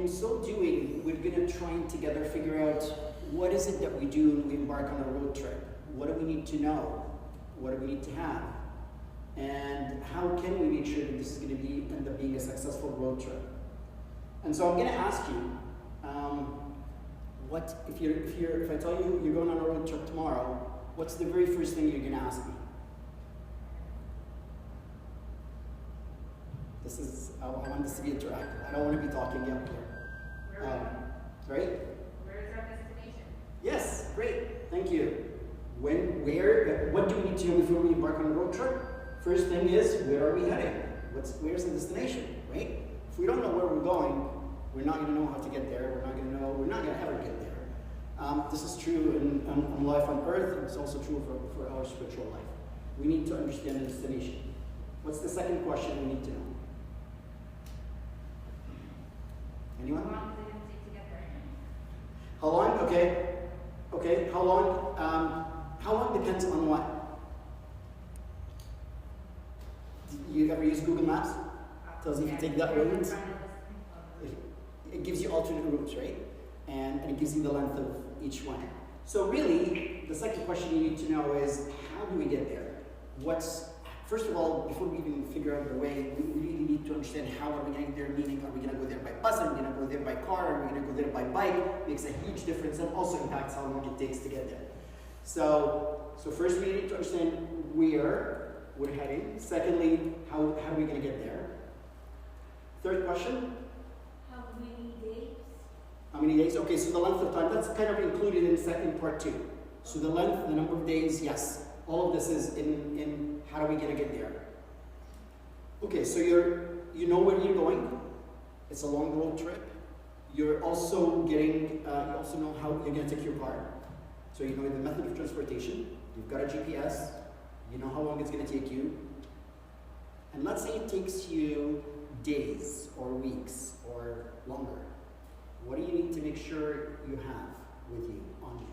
in so doing, we're going to try and together figure out what is it that we do when we embark on a road trip. What do we need to know? What do we need to have? And how can we make sure that this is going to end up being a successful road trip? And so I'm going to ask you, if I tell you you're going on a road trip tomorrow, what's the very first thing you're going to ask me? I want this to be interactive. I don't want to be talking up here. Right? Where is our destination? Yes, great. Thank you. What do we need to know before we embark on a road trip? First thing is, where are we heading? Where's the destination, right? If we don't know where we're going, we're not going to know how to get there. We're not going to ever get there. This is true in life on earth, and it's also true for our spiritual life. We need to understand the destination. What's the second question we need to know? Anyone? How long does it take to get there? How long? Okay. How long? How long depends on what? You ever use Google Maps? Tells you if you take that route. It gives you alternate routes, right? And it gives you the length of each one. So really, the second question you need to know is, how do we get there? First of all, before we even figure out the way, we really need to understand how are we going to get there, meaning are we going to go there by bus, are we going to go there by car, are we going to go there by bike? It makes a huge difference and also impacts how long it takes to get there. So first we need to understand where we're heading. Secondly, how are we going to get there? Third question? How many days? How many days? Okay, so the length of time, that's kind of included in part 2. So the length, the number of days, yes. All of this is in how are we going to get there. Okay, so you know where you're going. It's a long road trip. You also know how you're going to take your car. So you know the method of transportation. You've got a GPS. You know how long it's going to take you. And let's say it takes you days or weeks or longer. What do you need to make sure you have with you, on you?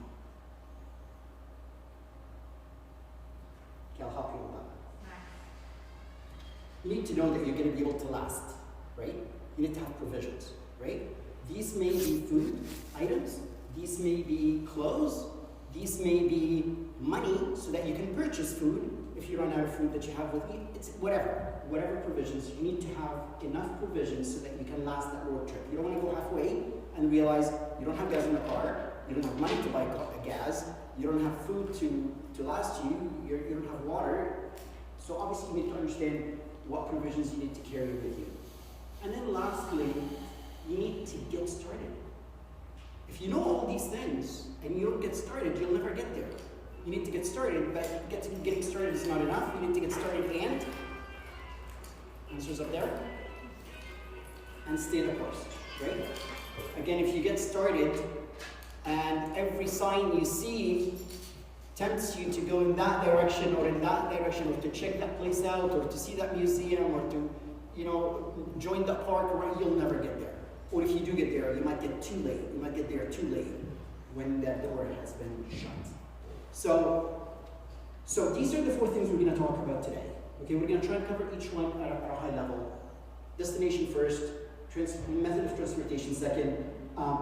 Okay, I'll help you with that. You need to know that you're going to be able to last, right? You need to have provisions, right? These may be food items, these may be clothes, these may be money so that you can purchase food if you run out of food that you have with you. It's whatever provisions. You need to have enough provisions so that you can last that road trip. You don't want to go halfway and realize you don't have gas in the car, you don't have money to buy gas, you don't have food to last you, you don't have water. So obviously you need to understand what provisions you need to carry with you. And then lastly, you need to get started. If you know all these things and you don't get started, you'll never get there. You need to get started, but getting started is not enough. You need to get started and answers up there and stay the course, right? Again, if you get started and every sign you see tempts you to go in that direction or in that direction, or to check that place out, or to see that museum, or to, join the park, right, you'll never get there. Or if you do get there, you might get too late. You might get there too late when that door has been shut. So these are the 4 things we're going to talk about today. Okay, we're going to try and cover each one at a high level. Destination first, method of transportation second,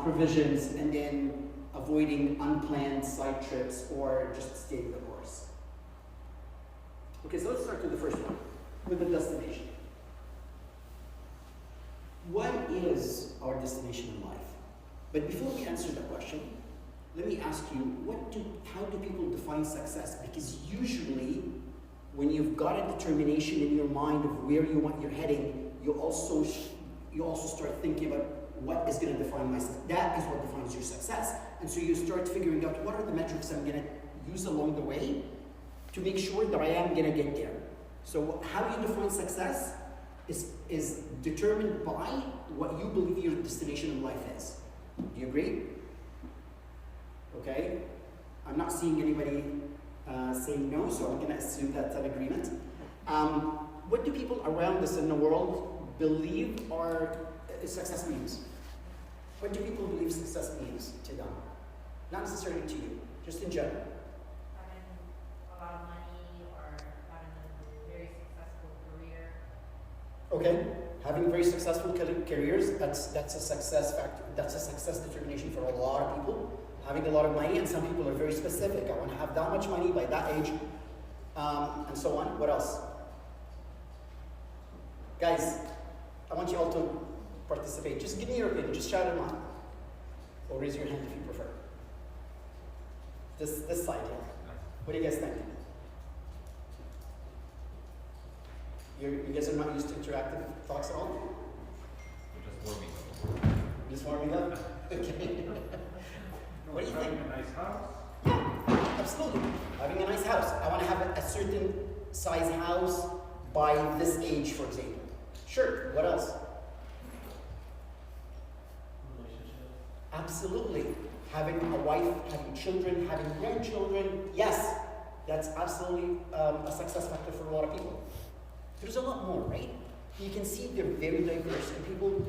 provisions, and then avoiding unplanned side trips or just staying the course. Okay, so let's start with the first one, with the destination. What is our destination in life? But before we answer that question, let me ask you, how do people define success? Because usually, when you've got a determination in your mind of where you're heading, you also start thinking about what is going to define my success. That is what defines your success. And so you start figuring out what are the metrics I'm going to use along the way to make sure that I am going to get there. So how you define success is determined by what you believe your destination in life is. Do you agree? Okay. I'm not seeing anybody saying no, so I'm going to assume that's an agreement. What do people around us in the world believe success means? What do people believe success means to them? Not necessarily to you, just in general. Having a lot of money or having a very successful career. Okay. Having very successful careers, that's a success factor. That's a success determination for a lot of people. Having a lot of money, and some people are very specific. I want to have that much money by that age, and so on. What else? Guys, I want you all to participate. Just give me your opinion. Just shout it out. Or raise your hand if you prefer. This side here. What do you guys think? You guys are not used to interactive talks at all? We're just warming up. Just warming up? Okay. What do you think? A nice house. Yeah, absolutely. Having a nice house. I want to have a certain size house by this age, for example. Sure. What else? Relationship. Absolutely. Having a wife, having children, having grandchildren. Yes, that's absolutely a success factor for a lot of people. There's a lot more, right? You can see they're very diverse, and people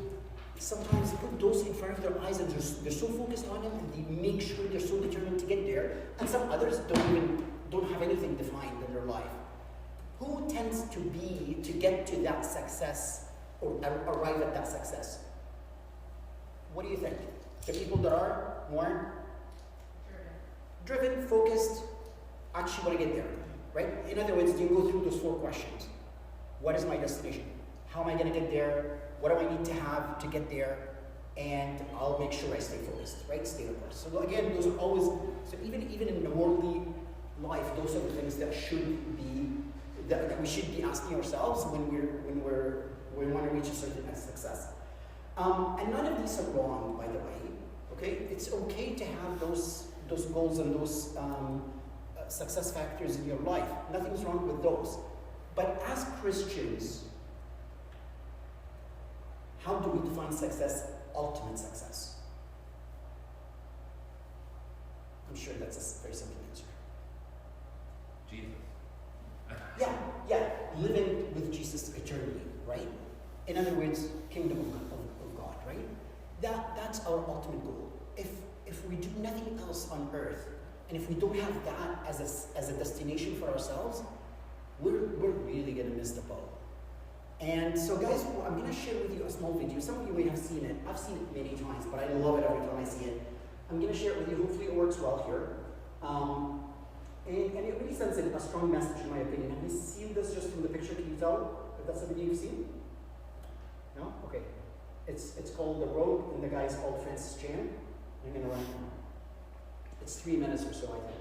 sometimes put those in front of their eyes, and they're so focused on them, and they make sure they're so determined to get there. And some others don't have anything defined in their life. Who tends to get to that success or arrive at that success? What do you think? The people that are more driven, focused, actually want to get there, right? In other words, you go through those 4 questions. What is my destination? How am I going to get there? What do I need to have to get there? And I'll make sure I stay focused, right? Stay the course. So again, those are always, so even in the worldly life, those are the things that we should be asking ourselves when we want to reach a certain success. And none of these are wrong, by the way. Okay, it's okay to have those goals and those success factors in your life. Nothing's wrong with those. But as Christians, how do we define success? Ultimate success. I'm sure that's a very simple answer. Jesus. Yeah, living with Jesus eternally, right? In other words, kingdom of God, right? That's our ultimate goal. If we do nothing else on earth, and if we don't have that as a destination for ourselves, we're really gonna miss the boat. And so guys, I'm gonna share with you a small video. Some of you may have seen it. I've seen it many times, but I love it every time I see it. I'm gonna share it with you. Hopefully it works well here. And it really sends a strong message, in my opinion. Have you seen this just from the picture? Can you tell if that's a video you've seen? No? Okay. It's called The Road, and the guy's called Francis Chan. I'm gonna run it now. It's 3 minutes or so, I think.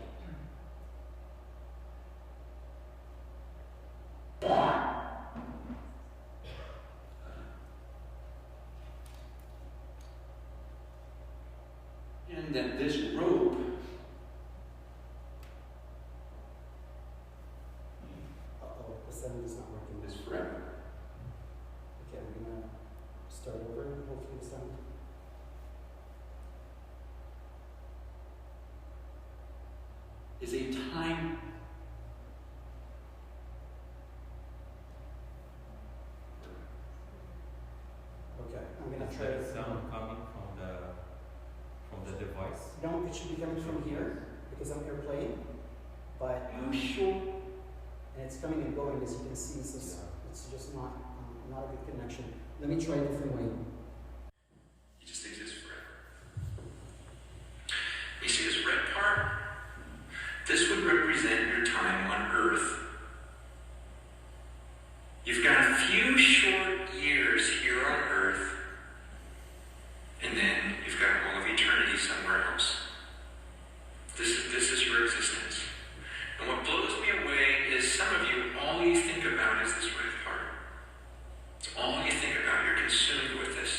And that this rope The sound is not working. is forever. Okay, I'm gonna start over. Hopefully the sound. Is a time Okay, I'm gonna Is try that to. sound coming from the device? No, it should be coming from here because I'm airplaying, but you sure? and it's coming and going, as you can see. So it's just not a good connection. Let me try a different way. He just exists forever. You see this red part? This would represent your time on earth. You've got a few short years here on earth, and then you've got all of eternity somewhere else. This is your existence. And what blows me away is some of you, all you think about is this red part. It's all you think about. You're consumed with this.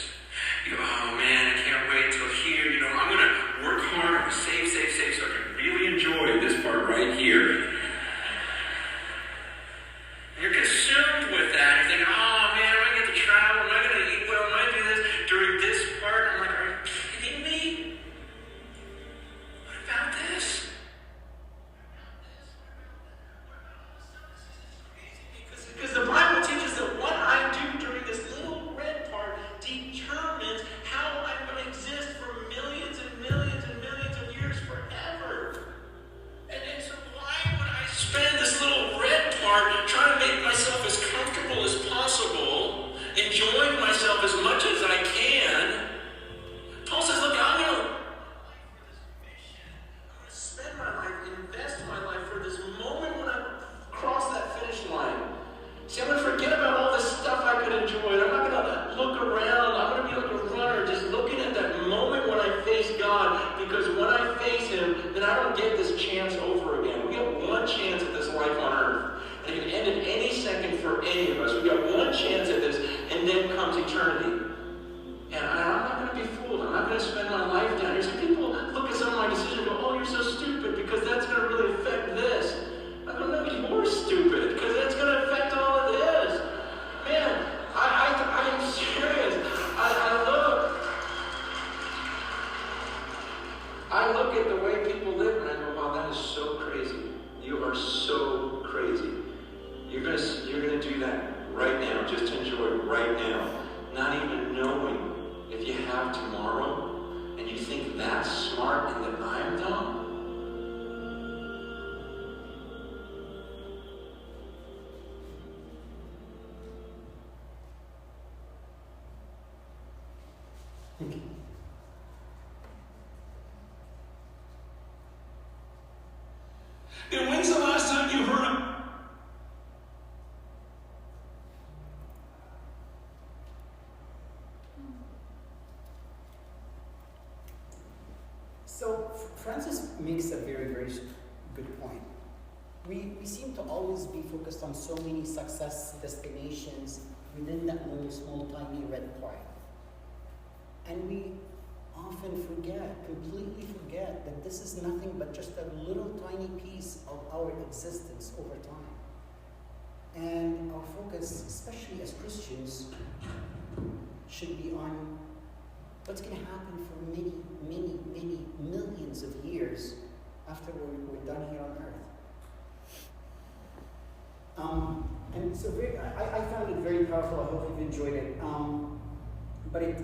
enjoying myself as much as I can. Paul says, look, I'm going to spend my life, invest my life for this moment when I cross that finish line. See, I'm going to forget about all the stuff I could enjoy. I'm not going to look around. I'm going to be like a runner, just looking at that moment when I face God, because when I face Him, then I don't get this chance over again. We have one chance at this life on earth. And it can end at any second for any of us. We've got one chance at this, and then comes eternity. And I'm not going to be fooled. I'm not going to spend my life down here. So people look at some of my decisions and go, oh, you're so stupid because that's going to really affect this. I go, no, you're stupid because that's going to affect all of this. Man, I am serious. I look at the way people live and I go, wow, that is so crazy. You are so crazy. You're gonna do that right now, just to enjoy it right now, not even knowing if you have tomorrow, and you think that's smart and that I'm dumb. And when's the last time you heard him? So Francis makes a very, very good point. We seem to always be focused on so many success destinations within that little small tiny red part. And we often completely forget that this is nothing but just a little tiny piece of our existence over time. And our focus, especially as Christians, should be on what's going to happen for many, many, many millions of years after we're done here on earth. And so I found it very powerful. I hope you've enjoyed it. But it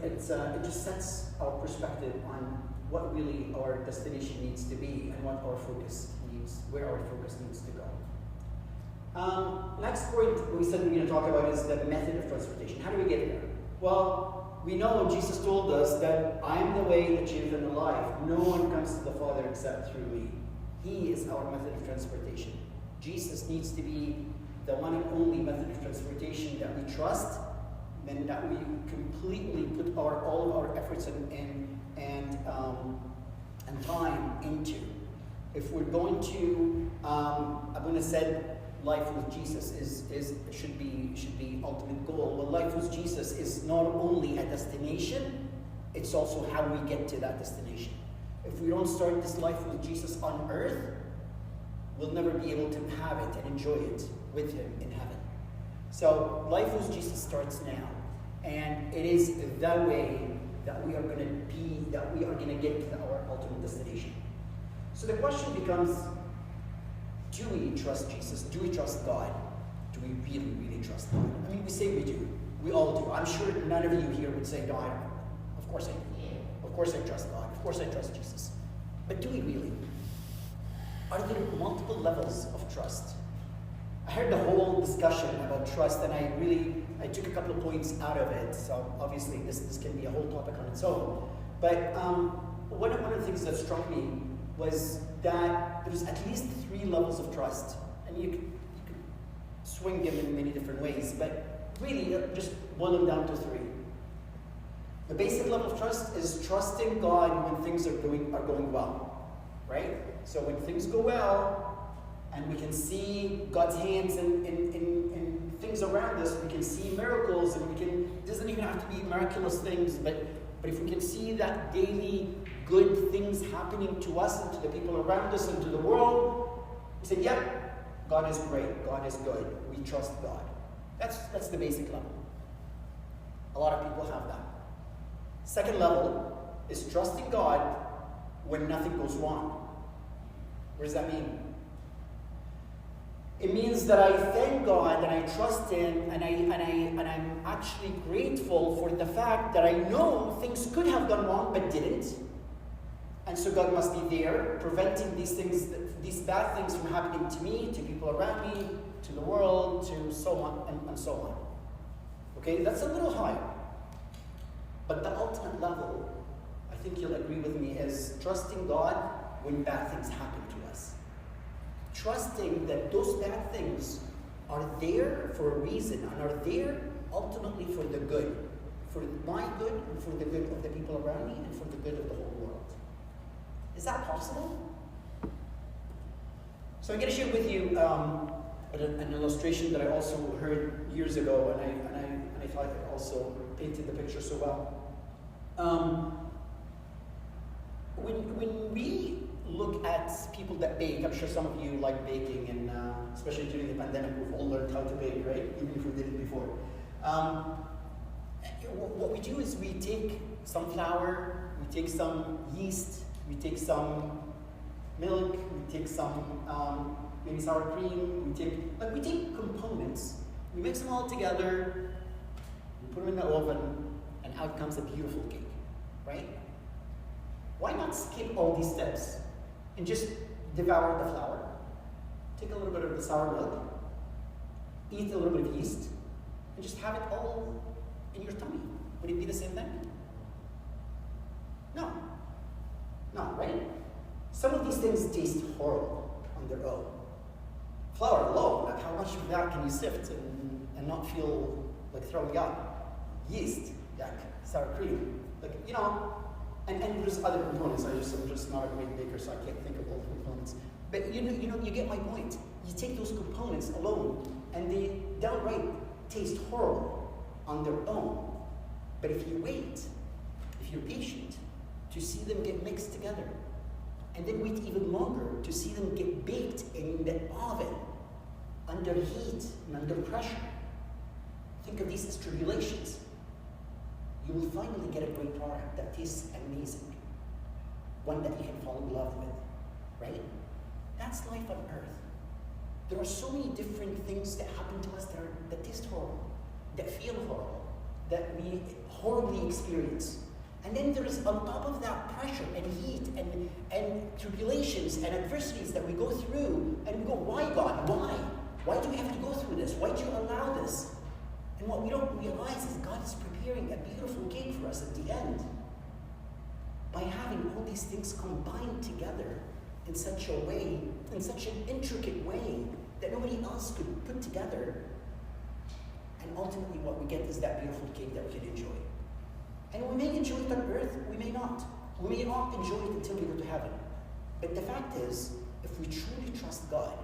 just sets our perspective on what really our destination needs to be and what our focus needs, where our focus needs to go. Next point we said we're going to talk about is the method of transportation. How do we get there? Well, we know Jesus told us that I am the way, the truth, and the life. No one comes to the Father except through me. He is our method of transportation. Jesus needs to be the one and only method of transportation that we trust, and that we completely put all of our efforts and time into. If we're going to, Abuna said, life with Jesus should be ultimate goal. Well, life with Jesus is not only a destination, it's also how we get to that destination. If we don't start this life with Jesus on earth, we'll never be able to have it and enjoy it with Him in heaven. So life with Jesus starts now, and it is the way that we are going to get to our ultimate destination. So the question becomes, do we trust Jesus? Do we trust God? Do we really, really trust God? I mean, we say we do. We all do. I'm sure none of you here would say, God, of course I do. Of course I trust God. Of course I trust Jesus. But do we really? Are there multiple levels of trust? I heard the whole discussion about trust, and I took a couple of points out of it. So obviously this can be a whole topic on its own. But one of the things that struck me was that there's at least 3 levels of trust. And you could swing them in many different ways, but really just boil them down to 3. The basic level of trust is trusting God when things are going well, right? So when things go well, and we can see God's hands in things around us, we can see miracles, and it doesn't even have to be miraculous things, but if we can see that daily good things happening to us and to the people around us and to the world, we say, yep, God is great, God is good, we trust God. That's the basic level. A lot of people have that. Second level is trusting God when nothing goes wrong. What does that mean? It means that I thank God and I trust Him, and I'm actually grateful for the fact that I know things could have gone wrong but didn't. And so God must be there, preventing these bad things from happening to me, to people around me, to the world, to so on and so on. Okay, that's a little higher. But the ultimate level, I think you'll agree with me, is trusting God when bad things happen to us. Trusting that those bad things are there for a reason and are there ultimately for the good. For my good and for the good of the people around me and for the good of the whole world. Is that possible? So I'm going to share with you an illustration that I also heard years ago, and I thought it also painted the picture so well. When we look at people that bake, I'm sure some of you like baking, and especially during the pandemic, we've all learned how to bake, right? Even if we did it before. What we do is we take some flour, we take some yeast, we take some milk, we take some maybe sour cream, we take components, we mix them all together, we put them in the oven, and out comes a beautiful cake, right? Why not skip all these steps and just devour the flour, take a little bit of the sour milk, eat a little bit of yeast, and just have it all in your tummy? Would it be the same thing? No. No, right? Some of these things taste horrible on their own. Flour alone, like how much of that can you sift and not feel like throwing up? Yeast, yuck. Sour cream, like, you know, and there's other components. I'm just not a great baker, so I can't think of all the components. But you know, you get my point. You take those components alone, and they downright taste horrible on their own. But if you wait, if you're patient, to see them get mixed together, and then wait even longer to see them get baked in the oven, under heat and under pressure. Think of these as tribulations. You will finally get a great product that tastes amazing. One that you can fall in love with, right? That's life on earth. There are so many different things that happen to us that taste horrible, that feel horrible, that we horribly experience. And then there is on top of that pressure and heat and tribulations and adversities that we go through, and we go, why God, why? Why do we have to go through this? Why do you allow this? And what we don't realize is God is preparing a beautiful cake for us at the end. By having all these things combined together in such a way, in such an intricate way, that nobody else could put together. And ultimately what we get is that beautiful cake that we can enjoy. And we may enjoy it on earth, we may not. We may not enjoy it until we go to heaven. But the fact is, if we truly trust God,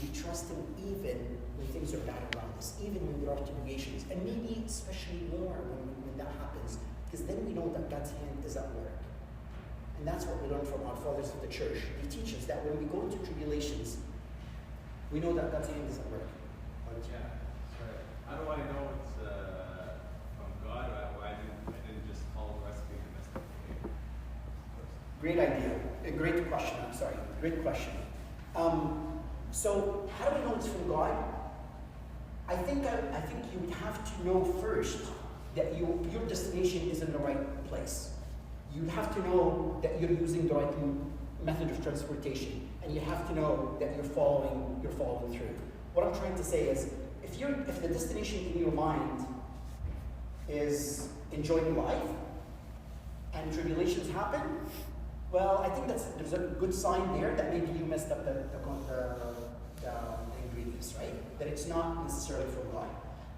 we trust Him even when things are bad around us, even when there are tribulations, and maybe especially more when that happens, because then we know that God's hand is at work. And that's what we learn from our fathers of the church. They teach us that when we go into tribulations, we know that God's hand is at work. But yeah, sorry. How do I know it's from God? Why I didn't just follow the recipe and mess up the cake? Great idea. A great question, I'm sorry. Great question. So how do we know it's from God? I think you would have to know first that your destination is in the right place. You have to know that you're using the right method of transportation, and you have to know that you're following through. What I'm trying to say is, if the destination in your mind is enjoying life, and tribulations happen, well, I think there's a good sign there that maybe you messed up the ingredients, right? That it's not necessarily from God.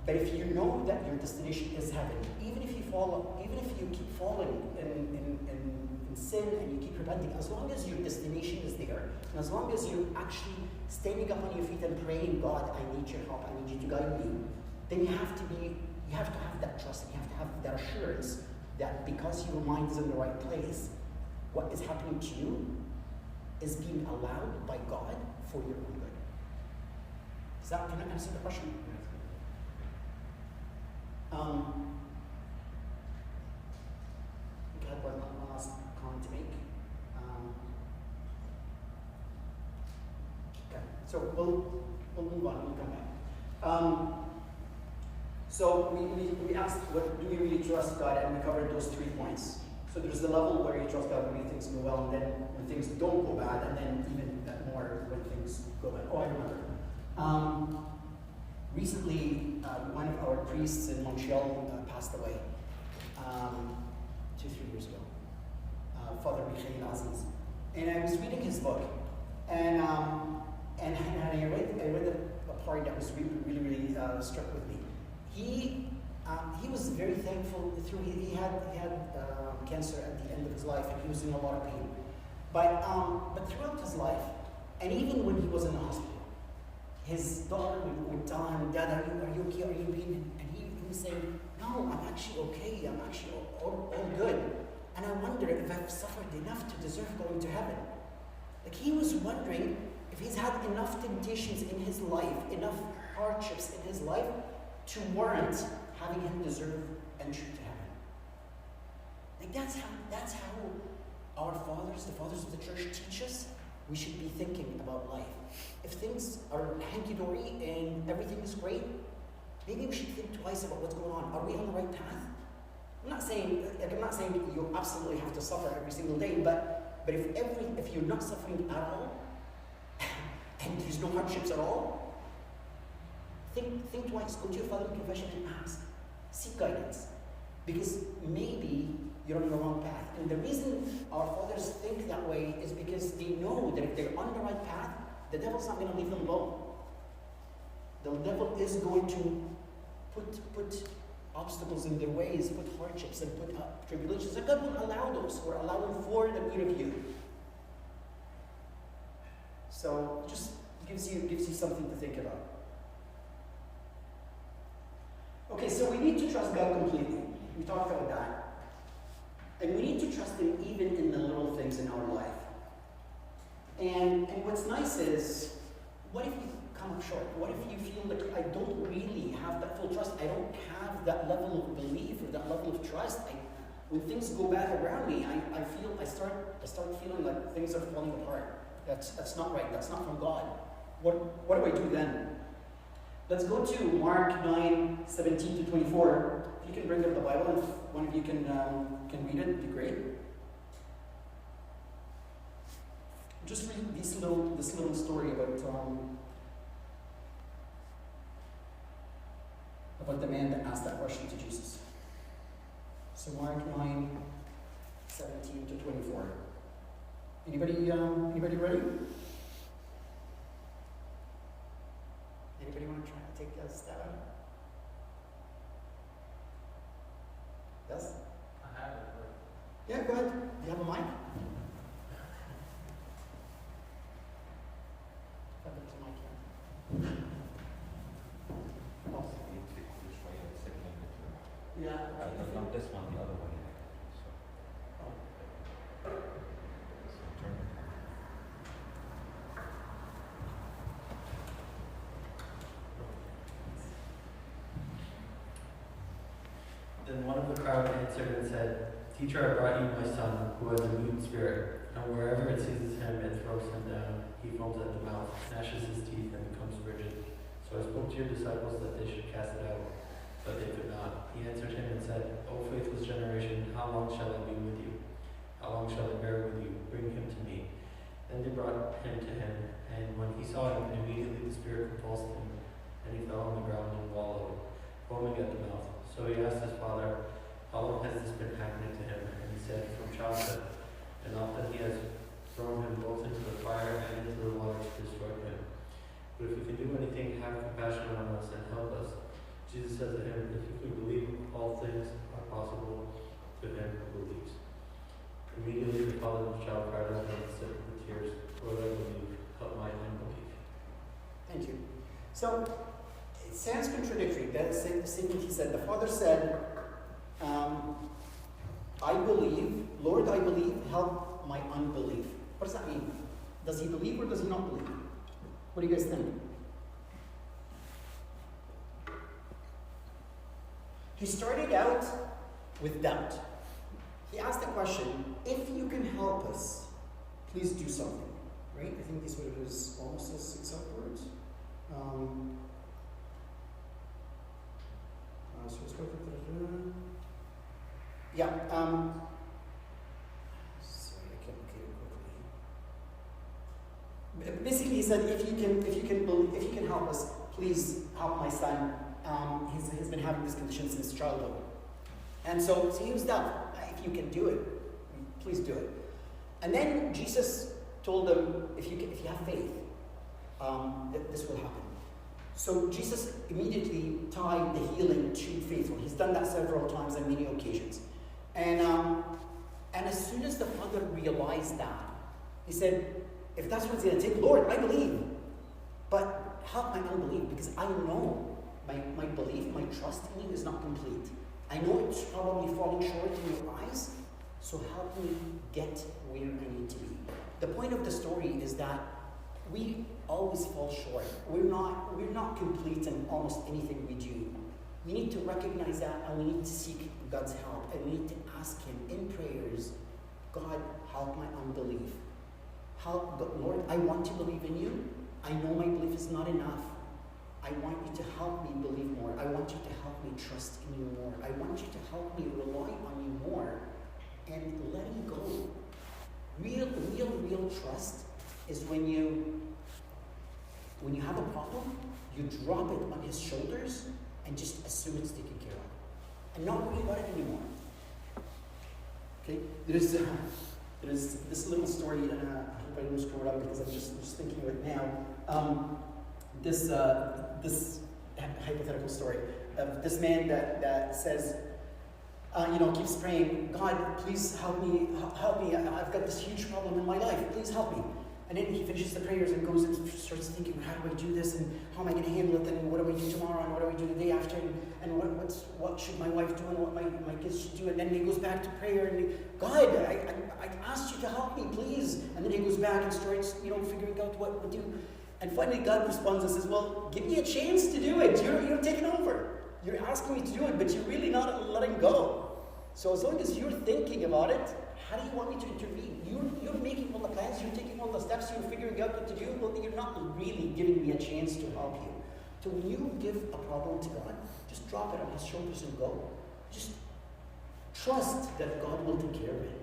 But if you know that your destination is heaven, even if you keep falling in sin and you keep repenting, as long as your destination is there, and as long as you're actually standing up on your feet and praying, God, I need your help, I need you to guide me, then you have to have that trust, you have to have that assurance that because your mind is in the right place, what is happening to you is being allowed by God for your own good. Can I answer the question? I think I have one last comment to make. Okay, so we'll move on, we'll come back. So we asked, what do we really trust God? And we covered those 3 points. So there's the level where you trust God when things go well, and then when things don't go bad, and then even more when things go bad. Oh, I remember. recently, one of our priests in Montreal passed away 2-3 years ago, Father Mikhail Aziz. And I was reading his book, and I read a part that was really struck with me. He was very thankful. He had cancer at the end of his life, and he was in a lot of pain. But throughout his life, and even when he was in the hospital, his daughter would tell him, "Dad, are you okay? Are you being?" And he was saying, "No, I'm actually okay. I'm actually all good." And I wonder if I've suffered enough to deserve going to heaven. Like, he was wondering if he's had enough temptations in his life, enough hardships in his life to warrant having him deserve entry to heaven. Like, that's how our fathers, the fathers of the church, teach us we should be thinking about life. If things are hanky-dory and everything is great, maybe we should think twice about what's going on. Are we on the right path? I'm not saying you absolutely have to suffer every single day, but if you're not suffering at all, and there's no hardships at all, think twice. Go to your father in confession and ask. Seek guidance. Because maybe you're on the wrong path. And the reason our fathers think that way is because they know that if they're on the right path, the devil's not going to leave them alone. The devil is going to put obstacles in their ways, put hardships and put tribulations. And God will allow those, or allow them for the good of you. So just gives you something to think about. Okay, so we need to trust God completely. We talked about that. And we need to trust Him even in the little things in our life. And what's nice is, what if you come up short? What if you feel like I don't really have that full trust? I don't have that level of belief or that level of trust. When things go bad around me, I start feeling like things are falling apart. That's not right. That's not from God. What do I do then? Let's go to Mark 9:17-24. If you can bring up the Bible, if one of you can read it, it'd be great. Just read this little story about the man that asked that question to Jesus. So Mark 9:17-24. Anybody ready? Anybody want to try to take a stab at it? Yes? I have it. Yeah, go ahead. Do you have a mic? There's a mic here. Oh. Yeah. Not this one, the other one. Then one of the crowd answered and said, "Teacher, I brought you my son, who has a mute spirit, and wherever it seizes him, it throws him down. He foams at the mouth, gnashes his teeth, and becomes rigid. So I spoke to your disciples that they should cast it out, but they could not." He answered him and said, "O faithless generation, how long shall I be with you? How long shall I bear with you? Bring him to me." Then they brought him to him, and when he saw him, immediately the spirit convulsed him, and he fell on the ground and wallowed, foaming at the mouth. So he asked his father, "How long has this been happening to him?" And he said, "From childhood. And often he has thrown him both into the fire and into the water to destroy him. But if we can do anything, have compassion on us and help us." Jesus said to him, "If you believe, all things are possible to him who believes." Immediately the father of the child cried out and said with tears, "Lord, I believe, help my unbelief." Thank you. So, it sounds contradictory. That's the statement he said. The father said, "I believe, Lord, I believe, help my unbelief." What does that mean? Does he believe or does he not believe? What do you guys think? He started out with doubt. He asked the question, "If you can help us, please do something." Right? I think these were his almost his exact words. Sorry, I can't look at it quickly. Basically, he said, if you can help us, please help my son. He's been having this condition since childhood. And so he was down. If you can do it, please do it. And then Jesus told him, if you have faith, this will happen. So Jesus immediately tied the healing to faith. He's done that several times on many occasions. And as soon as the father realized that, he said, if that's what it's going to take, Lord, I believe. But help my unbelief, because I know my belief, my trust in you is not complete. I know it's probably falling short in your eyes, so help me get where I need to be. The point of the story is that we always fall short. We're not complete in almost anything we do. We need to recognize that, and we need to seek God's help, and we need to ask Him in prayers, God, help my unbelief. Lord, I want to believe in you. I know my belief is not enough. I want you to help me believe more. I want you to help me trust in you more. I want you to help me rely on you more and letting go. Real trust is when you have a problem, you drop it on His shoulders and just assume it's taken care of. And not worry about it anymore. Okay? There's this little story, and I hope I don't screw it up because I'm just thinking of it now. This hypothetical story of this man that says, keeps praying, God, please help me. I've got this huge problem in my life. Please help me. And then he finishes the prayers and goes and starts thinking, how do I do this? And how am I going to handle it? And what do I do tomorrow? And what do I do the day after? And what should my wife do? And what my kids should do? And then he goes back to prayer and God, I asked you to help me, please. And then he goes back and starts, figuring out what to do. And finally God responds and says, well, give me a chance to do it. You're taking over. You're asking me to do it, but you're really not letting go. So as long as you're thinking about it, how do you want me to intervene? You're making all the plans, you're taking all the steps, you're figuring out what to do. Well, you're not really giving me a chance to help you. So when you give a problem to God, just drop it on His shoulders and go. Just trust that God will take care of it.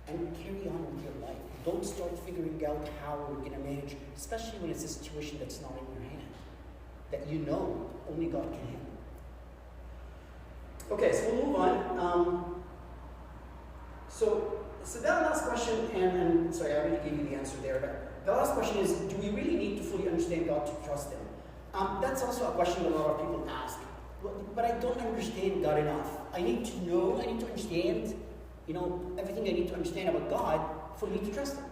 And carry on with your life. Don't start figuring out how we're going to manage, especially when it's a situation that's not in your hand, that you know only God can handle. Okay, so we'll move on. So that last question, and sorry, I already gave you the answer there, but the last question is, do we really need to fully understand God to trust Him? That's also a question that a lot of people ask. But I don't understand God enough. I need to know, I need to understand, everything I need to understand about God for me to trust Him.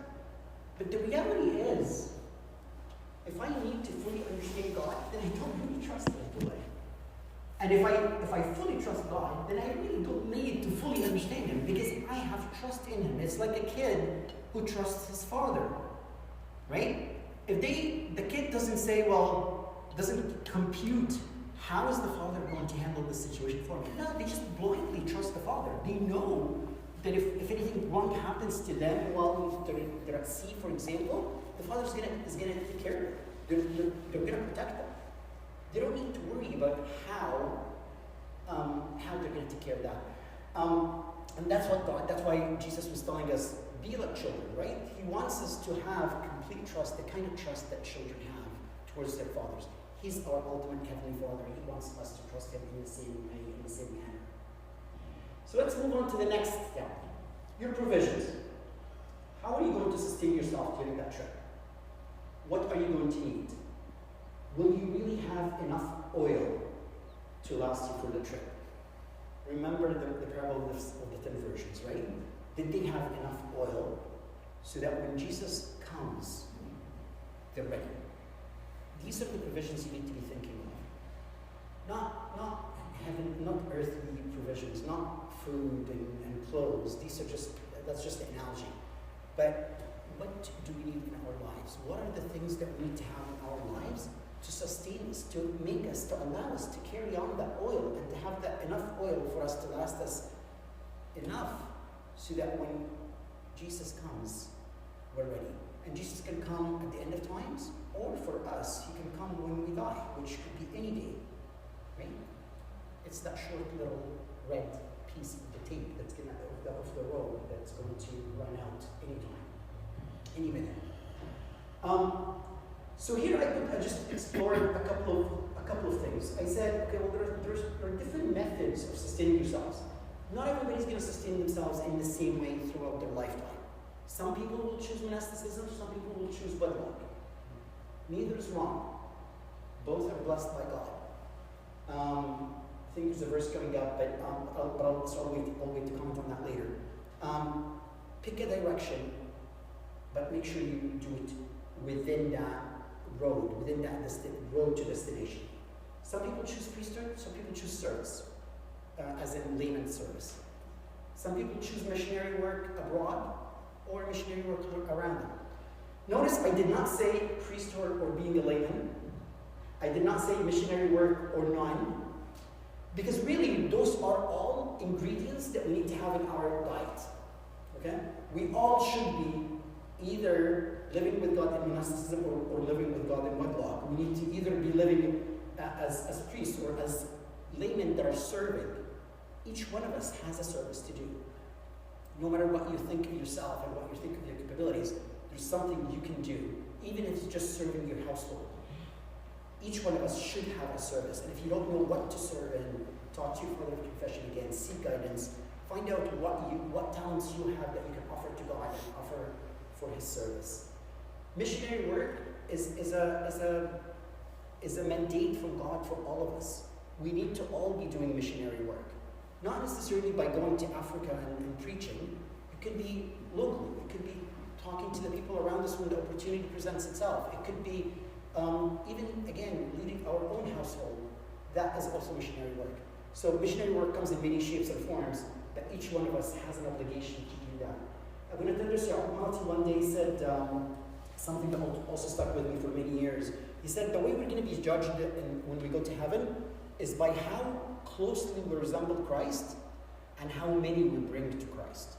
But the reality is, if I need to fully understand God, then I don't really trust Him, do I? And if I fully trust God, then I really don't need to fully understand Him because I have trust in Him. It's like a kid who trusts his father, right? If the kid doesn't say, doesn't compute, how is the father going to handle this situation for me? No, they just blindly trust the father. They know that if anything wrong happens to them while they're at sea, for example, the father is gonna take care of it. They're gonna protect them. They don't need to worry about how they're going to take care of that. And that's why Jesus was telling us, be like children, right? He wants us to have complete trust, the kind of trust that children have towards their fathers. He's our ultimate Heavenly Father. He wants us to trust Him in the same way, in the same manner. So let's move on to the next step. Your provisions. How are you going to sustain yourself during that trip? What are you going to need? Will you really have enough oil to last you for the trip? Remember the parable of the 10 virgins, right? Did they have enough oil so that when Jesus comes, they're ready? These are the provisions you need to be thinking of. Not earthly provisions, not food and clothes. That's just the analogy. But what do we need in our lives? What are the things that we need to have in our lives to sustain us, to make us, to allow us to carry on that oil and to have that enough oil for us to last us enough so that when Jesus comes, we're ready. And Jesus can come at the end of times, or for us, He can come when we die, which could be any day, right? It's that short little red piece of the tape that's going to, of the road that's going to run out anytime, any minute. So here I just explored a couple of things. I said, okay, well, there are different methods of sustaining yourselves. Not everybody's going to sustain themselves in the same way throughout their lifetime. Some people will choose monasticism, some people will choose wedlock. Neither is wrong. Both are blessed by God. I think there's a verse coming up, but I'll wait to comment on that later. Pick a direction, but make sure you do it within that road, within that road to destination. Some people choose priesthood, some people choose service, as in layman service. Some people choose missionary work abroad or missionary work around them. Notice I did not say priesthood or being a layman. I did not say missionary work or none, because really those are all ingredients that we need to have in our diet. Okay? We all should be either living with God in monasticism or living with God in wedlock. We need to either be living as priests or as laymen that are serving. Each one of us has a service to do. No matter what you think of yourself and what you think of your capabilities, there's something you can do, even if it's just serving your household. Each one of us should have a service, and if you don't know what to serve in, talk to your father of confession again, seek guidance, find out what talents you have that you can offer to God and offer for His service. Missionary work is a mandate from God for all of us. We need to all be doing missionary work. Not necessarily by going to Africa and preaching. It could be locally. It could be talking to the people around us when the opportunity presents itself. It could be even, again, leading our own household. That is also missionary work. So missionary work comes in many shapes and forms, but each one of us has an obligation to do that. When Atender Malti one day said something that also stuck with me for many years. He said, the way we're going to be judged when we go to heaven is by how closely we resemble Christ and how many we bring to Christ.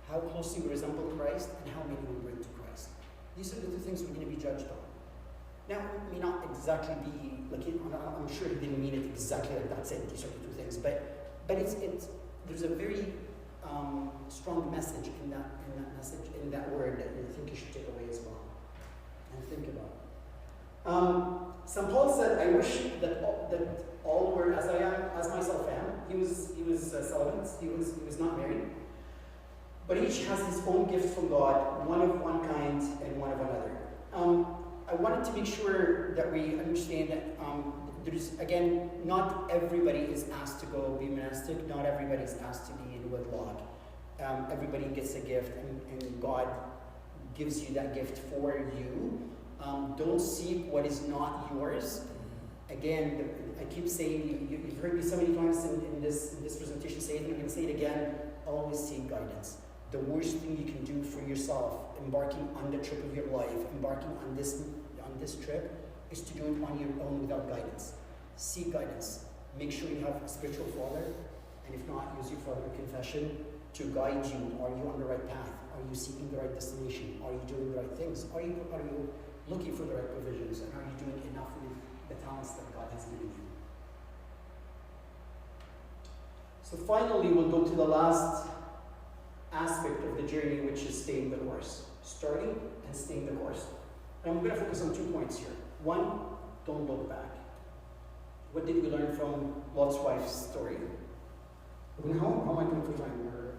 How closely we resemble Christ and how many we bring to Christ. These are the two things we're going to be judged on. Now, it may not exactly be, like, I'm sure he didn't mean it exactly like that, saying these are the two things, but there's a very strong message in that word that I think you should take away as well and think about. St. Paul said, I wish that all were as I am, as myself am. He was celibate, he was not married. But each has his own gift from God, one of one kind and one of another. I wanted to make sure that we understand that there's, again, not everybody is asked to go be monastic, not everybody is asked to be in wedlock. Everybody gets a gift, and God gives you that gift for you. Don't seek what is not yours. Again, I keep saying, you've heard me so many times in this presentation say it, and I'm going to say it again, always seek guidance. The worst thing you can do for yourself, embarking on the trip of your life, embarking on this trip, is to do it on your own without guidance. Seek guidance. Make sure you have a spiritual father, and if not, use your father of confession to guide you. Are you on the right path? Are you seeking the right destination? Are you doing the right things? Are you looking for the right provisions? And are you doing enough with the talents that God has given you? So finally, we'll go to the last aspect of the journey, which is staying the course. Starting and staying the course. And I'm going to focus on 2 points here. One, don't look back. What did we learn from Lot's wife's story? How am I doing for time? We're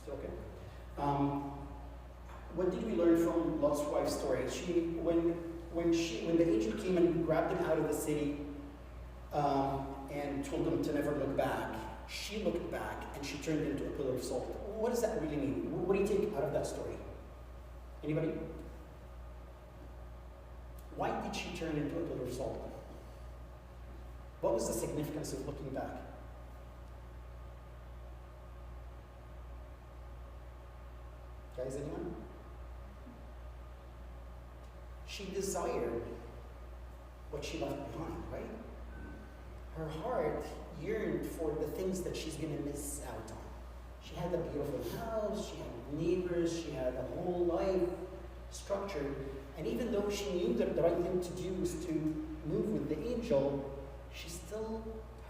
still okay? What did we learn from Lot's wife's story? When the angel came and grabbed him out of the city and told him to never look back, she looked back and she turned into a pillar of salt. What does that really mean? What do you take out of that story? Anybody? Why did she turn into a pillar of salt? What was the significance of looking back? Guys, anyone? She desired what she left behind, right? Her heart yearned for the things that she's going to miss out on. She had a beautiful house, she had neighbors, she had a whole life structured. And even though she knew that the right thing to do was to move with the angel,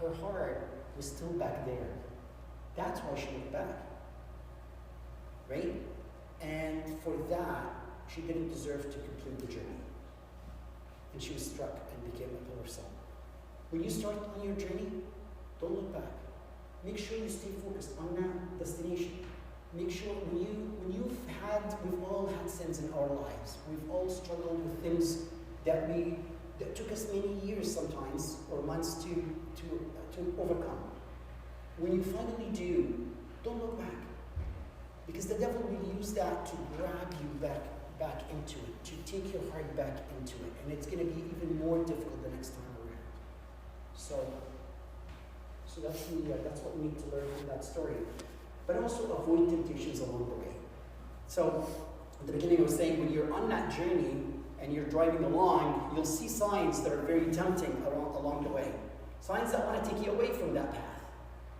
her heart was still back there. That's why she looked back. Right? And for that, she didn't deserve to complete the journey. and she was struck and became a pillar of salt. When you start on your journey, don't look back. Make sure you stay focused on that destination. Make sure we've all had sins in our lives. We've all struggled with things that took us many years sometimes, or months to overcome. When you finally do, don't look back. Because the devil will use that to grab you back into it, to take your heart back into it. And it's going to be even more difficult the next time around. So that's what we need to learn from that story. But also avoid temptations along the way. So at the beginning I was saying, when you're on that journey and you're driving along, you'll see signs that are very tempting along the way. Signs that want to take you away from that path,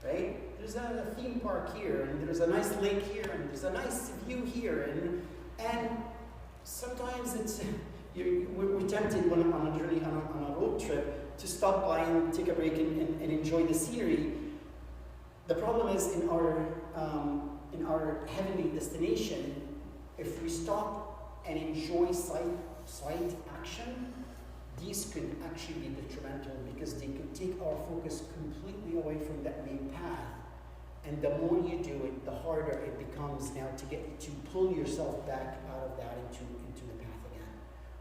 right? There's a theme park here, and there's a nice lake here, and there's a nice view here, and sometimes we're tempted when on a journey, on a road trip, to stop by and take a break and enjoy the scenery. The problem is in our heavenly destination, if we stop and enjoy side action, these could actually be detrimental because they could take our focus completely away from that main path. And the more you do it, the harder it becomes now to pull yourself back out of that into the path again.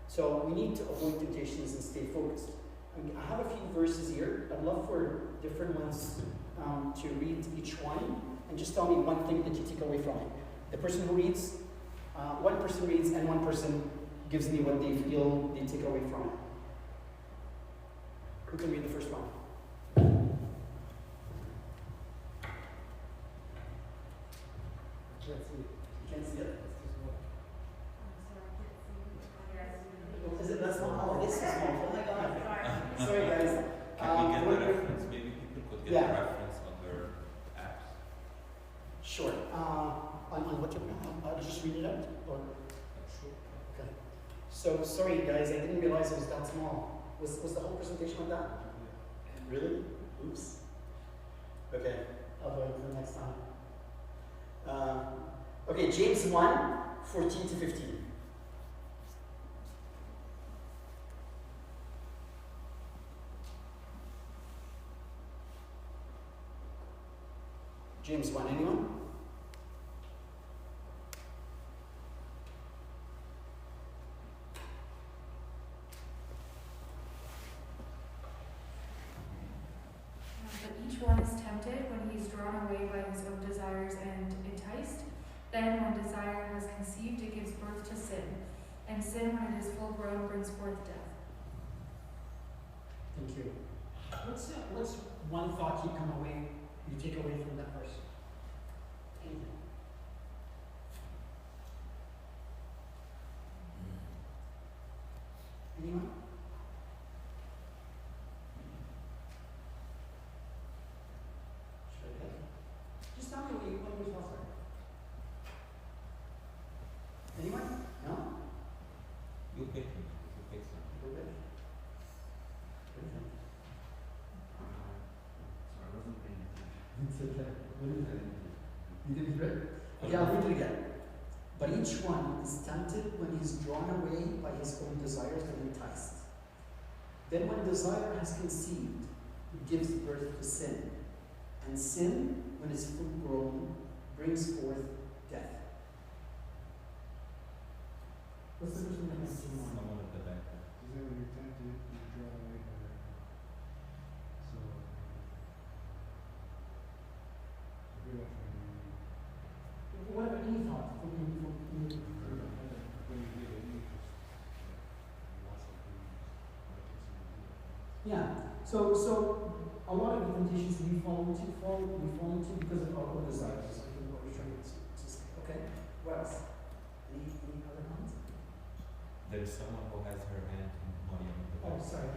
So we need to avoid temptations and stay focused. I have a few verses here. I'd love for different ones to read each one, and just tell me one thing that you take away from it. The person who reads, one person reads, and one person gives me what they feel they take away from it. Who can read the first one? Can't see it. You can't see it? Is it that small? Oh, this is small. Oh my god. Sorry guys. Can we get the reference? Maybe people could get the reference on their apps. Sure. On what I'll just read it out? Or? Sure. Okay. So, sorry guys, I didn't realize it was that small. Was the whole presentation like that? Really? Oops. Okay, I'll go for next time. Okay, James 1, 14 to 15. James 1, anyone? But each one is tempted when he is drawn away by his own desires and enticed. Then when desire has conceived, it gives birth to sin. And sin, when it is full grown, brings forth death. Thank you. What's one thought you take away from that verse? Anything? Anyone? Should I pick? Just tell me what your thoughts are. Anyone? No? You pick me. You pick something. Go ahead. Sorry, I wasn't paying attention. It's okay. What is it? You didn't hear it? Okay, I'll read it again. But each one is tempted when he is drawn away by his own desires and enticed. Then when desire has conceived, it gives birth to sin. And sin, when it's full grown, brings forth death. What's the person that has sin on? Someone at the back. Is that when you're tempted, you draw away by so pretty much What about any thought? when you get it, you just lots of things. Yeah. So a lot of the temptations we fall into because of our own desires. I think what we're trying to say. Okay. What else? Any other comments? There's someone who has her hand in money on the Oh, back. sorry.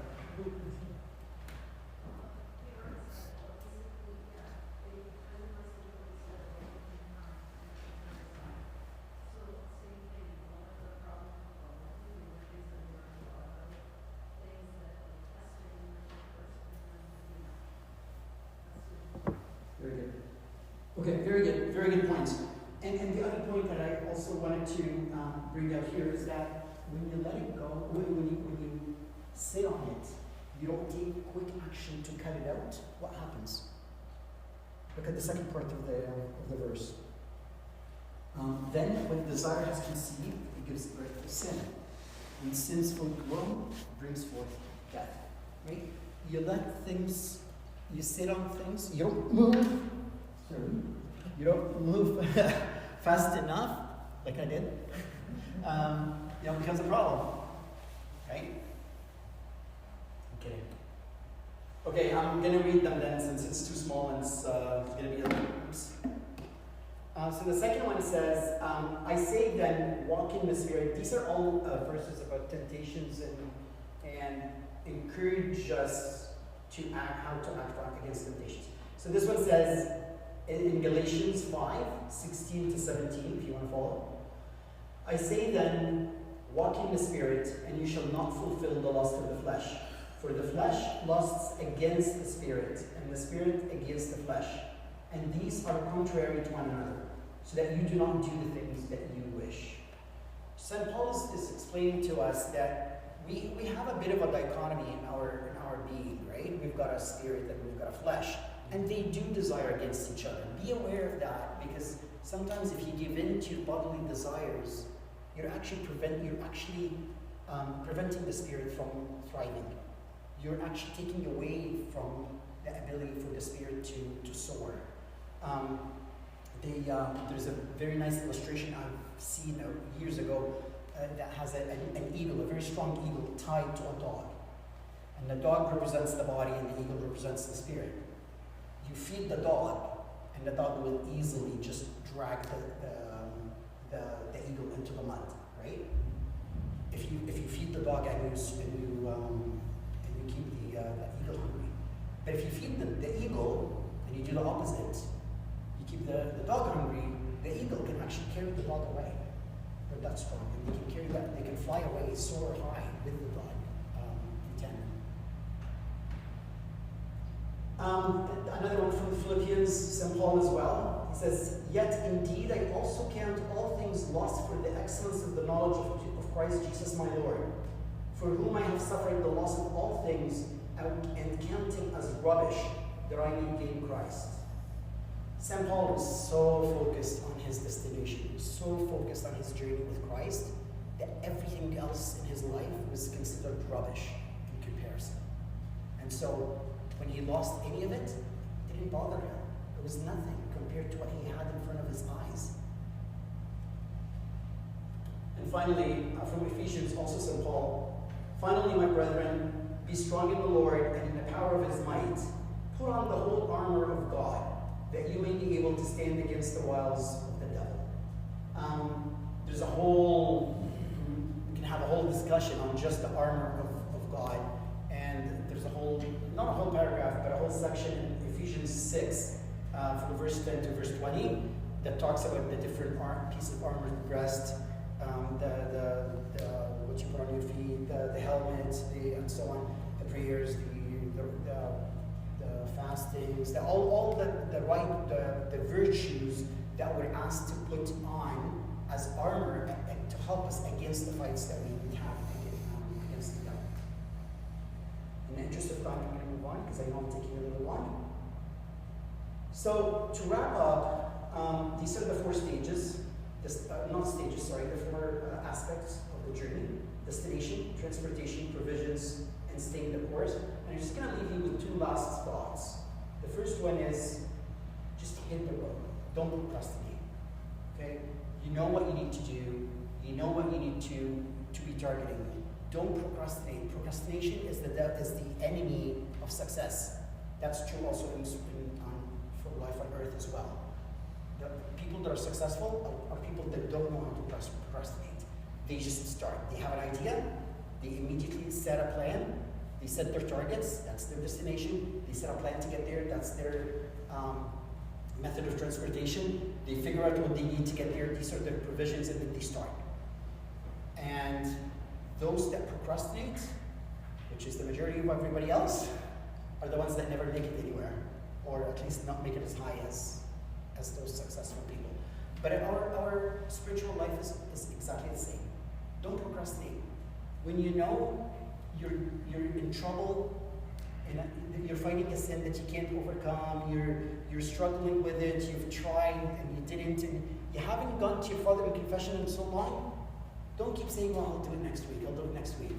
Very good. Okay, very good points. And the other point that I also wanted to bring out here is that when you let it go, when you sit on it, you don't take quick action to cut it out, what happens? Look at the second part of the verse. Then, when desire has conceived, it gives birth to sin. And sin's full grown brings forth death. Right? You let things, you sit on things, you don't move. Sorry. You don't move fast enough, like I did. It becomes a problem. Right? Okay. Okay, I'm going to read them then since it's too small and it's going to be oops. So the second one says, I say then, walk in the Spirit. These are all verses about temptations and encourage us to act, how to act against temptations. So this one says in Galatians 5, 16 to 17, if you want to follow. I say then, walk in the Spirit, and you shall not fulfill the lust of the flesh. For the flesh lusts against the Spirit, and the Spirit against the flesh. And these are contrary to one another, so that you do not do the things that you wish. St. Paul is explaining to us that we have a bit of a dichotomy in our being, right? We've got a spirit and we've got a flesh, and they do desire against each other. Be aware of that, because sometimes if you give in to bodily desires, you're actually preventing the spirit from thriving. You're actually taking away from the ability for the spirit to soar. There's a very nice illustration I've seen years ago that has an eagle, a very strong eagle, tied to a dog. And the dog represents the body and the eagle represents the spirit. You feed the dog, and the dog will easily just drag the eagle into the mud, right? If you feed the dog and you keep the eagle hungry. But if you feed the eagle and you do the opposite, you keep the dog hungry, the eagle can actually carry the dog away. They're that strong, and they can carry that. They can fly away, soar high with the dog in tandem. Another one from Philippians, St. Paul as well. He says, "Yet indeed I also count all things lost for the excellence of the knowledge of Christ Jesus my Lord, for whom I have suffered the loss of all things, and count him as rubbish, that I may gain Christ." St. Paul was so focused on his destination, so focused on his journey with Christ, that everything else in his life was considered rubbish in comparison. And so, when he lost any of it, it didn't bother him. It was nothing compared to what he had in front of his eyes. And finally, from Ephesians, also St. Paul, "Finally, my brethren, be strong in the Lord and in the power of his might. Put on the whole armor of God, that you may be able to stand against the wiles of the devil." We can have a whole discussion on just the armor of God. And there's not a whole paragraph, but a whole section in Ephesians 6, from verse 10 to verse 20, that talks about the different pieces of armor: the breast, what you put on your feet, the helmet, and so on, the prayers, the fastings, all the virtues that we're asked to put on as armor to help us against the fights that we have against the devil. In the interest of time, I'm going to move on because I know I'm taking a little long. So to wrap up, these are the four stages. The four aspects of the journey: destination, transportation, provisions, and staying the course. And I'm just going to leave you with two last thoughts. The first one is just hit the road. Don't procrastinate. Okay? You know what you need to do. You know what you need to be targeting. Don't procrastinate. Procrastination is the enemy of success. That's true also for life on earth as well. The people that are successful are people that don't know how to procrastinate. They just start. They have an idea. They immediately set a plan. They set their targets. That's their destination. They set a plan to get there. That's their method of transportation. They figure out what they need to get there. These are their provisions, and then they start. And those that procrastinate, which is the majority of everybody else, are the ones that never make it anywhere, or at least not make it as high as those successful people. But our spiritual life is exactly the same. Don't procrastinate. When you know you're in trouble, and you're fighting a sin that you can't overcome, you're struggling with it, you've tried and you didn't, and you haven't gone to your father in confession in so long, don't keep saying, well, I'll do it next week, I'll do it next week.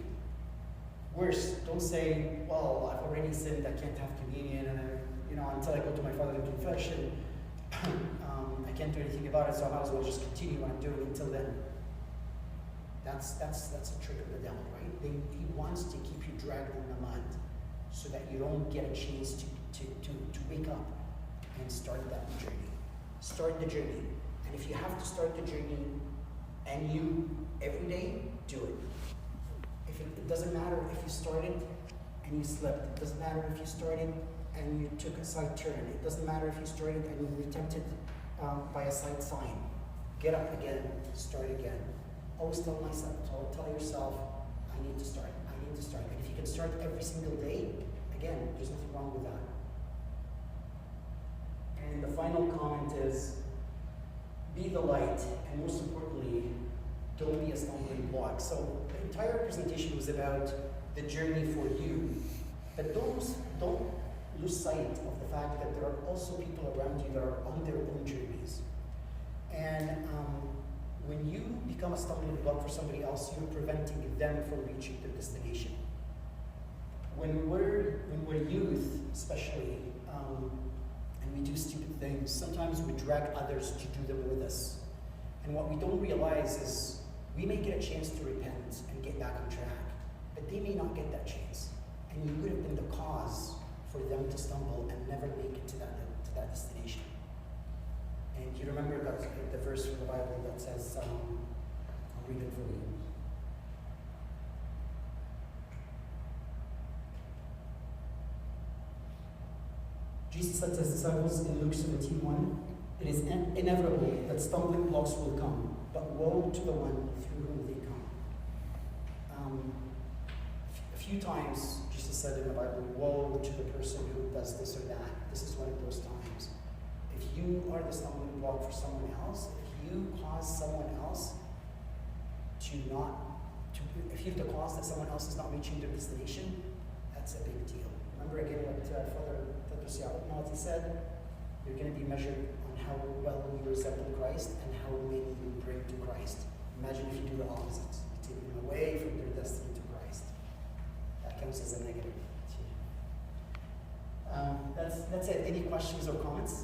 Worse, don't say, well, I've already sinned, I can't have communion, and until I go to my father in confession, I can't do anything about it, so I might as well just continue what I'm doing until then. That's a trick of the devil, right? He wants to keep you dragged in the mud so that you don't get a chance to wake up and start that journey. Start the journey. And if you have to start the journey and you every day, do it. It doesn't matter if you started and you slept. It doesn't matter if you started and you took a side turn. It doesn't matter if you started and you were tempted by a side sign. Get up again, start again. Always tell yourself, I need to start. And if you can start every single day, again, there's nothing wrong with that. And the final comment is, be the light, and most importantly, don't be a stumbling block. So the entire presentation was about the journey for you, but don't lose sight of the fact that there are also people around you that are on their own journeys. And when you become a stumbling block for somebody else, you're preventing them from reaching their destination. When we're youth, especially, and we do stupid things, sometimes we drag others to do them with us. And what we don't realize is we may get a chance to repent and get back on track, but they may not get that chance. And you would have been the cause for them to stumble and never make it to that destination. And you remember the verse from the Bible that says, I'll read it for you. Jesus said to his disciples in Luke 17:1, it is inevitable that stumbling blocks will come, but woe to the one through whom they come. A few times Jesus said in the Bible, woe to the person who does this or that. This is one of those times. If you are the stumbling block for someone else, if you cause someone else if you have the cause that someone else is not reaching their destination, that's a big deal. Remember again what Father Saad said, you're going to be measured on how well you resemble Christ and how many you bring to Christ. Imagine if you do the opposite. You take them away from their destiny to Christ. That counts as a negative. That's it. Any questions or comments?